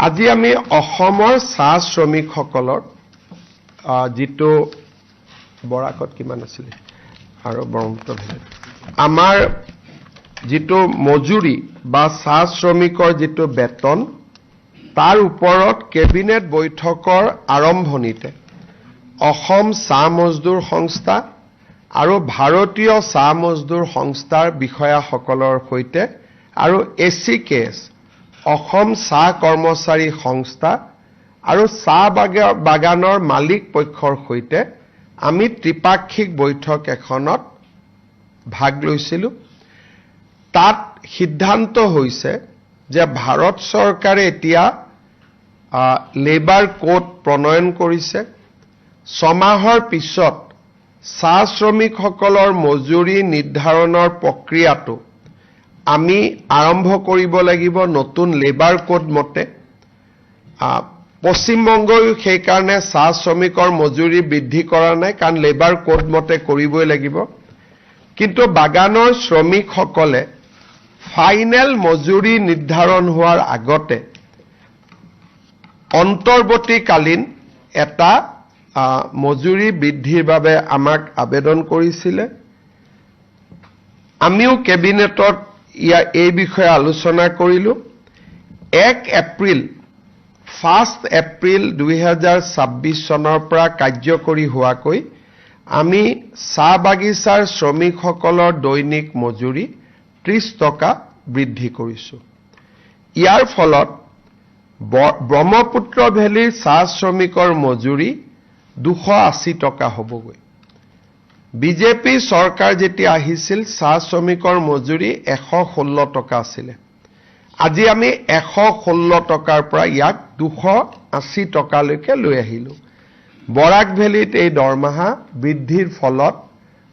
আজি আমি অসমৰ চাহ শ্ৰমিকসকলৰ যেটো বৰাকত কিমান আছিল আৰু ব্ৰহ্মপুত্ৰ ভেলীত আমাৰ যেটো মজুৰি বা চাহ শ্ৰমিকৰ যেটো বেতন তাৰ ওপৰত কেবিনেট বৈঠকৰ আৰম্ভণিতে অসম চাহ মজদুৰ সংস্থা আৰু ভাৰতীয় চাহ মজদুৰ সংস্থাৰ বিষয়াসকলৰ সৈতে আৰু এচিকেএছ অসম চাহ কৰ্মচাৰী সংস্থা আৰু চাহ বাগানৰ মালিক পক্ষৰ সৈতে আমি ত্ৰিপাক্ষিক বৈঠক এখনত ভাগ লৈছিলো তাত সিদ্ধান্ত হৈছে যে ভাৰত চৰকাৰে এতিয়া লেবাৰ কোড প্ৰণয়ন কৰিছে ছমাহৰ পিছত চাহ শ্ৰমিকসকলৰ মজুৰি নিৰ্ধাৰণৰ প্ৰক্ৰিয়াটো আমি আৰম্ভ কৰিব লাগিব নতুন লেবাৰ কোড মতে পশ্চিমবংগই সেই কাৰণে চাহ শ্ৰমিকৰ মজুৰি বৃদ্ধি কৰা নাই কাৰণ লেবাৰ কোড মতে কৰিবই লাগিব কিন্তু বাগানৰ শ্ৰমিকসকলে ফাইনেল মজুৰি নিৰ্ধাৰণ হোৱাৰ আগতে অন্তৰ্বৰ্তীকালীন এটা মজুৰি বৃদ্ধিৰ বাবে আমাক আবেদন কৰিছিলে আমিও কেবিনেটত এই বিষয়ে আলোচনা কৰিলো 1 এপ্ৰিল 2026 চনৰ পৰা কাৰ্যকৰী হোৱাকৈ আমি চাহ বাগিচাৰ শ্ৰমিকসকলৰ দৈনিক মজুৰি 30 টকা বৃদ্ধি কৰিছো ইয়াৰ ফলত ব্ৰহ্মপুত্ৰ ভেলীৰ চাহ শ্ৰমিকৰ মজুৰি 280 টকা হ'বগৈ বিজেপি চৰকাৰ যেতিয়া আহিছিল চাহ শ্ৰমিকৰ মজুৰি 116 টকা আছিল আজি আমি 116 টকাৰ পৰা ইয়াক 280 টকালৈকে লৈ আহিলো বৰাক ভেলীত এই দৰমহা বৃদ্ধিৰ ফলত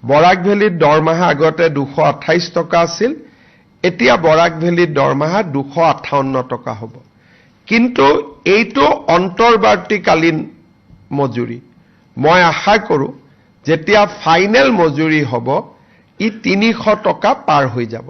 বৰাক ভেলীত দৰমহা আগতে 228 টকা আছিল এতিয়া বৰাক ভেলীত দৰমহা 258 টকা হ'ব কিন্তু এইটো অন্তৰ্বৰ্তীকালীন মজুৰি মই আশা কৰো যেতিয়া ফাইনেল মজুৰি হ'ব ই 300 টকা পাৰ হৈ যাব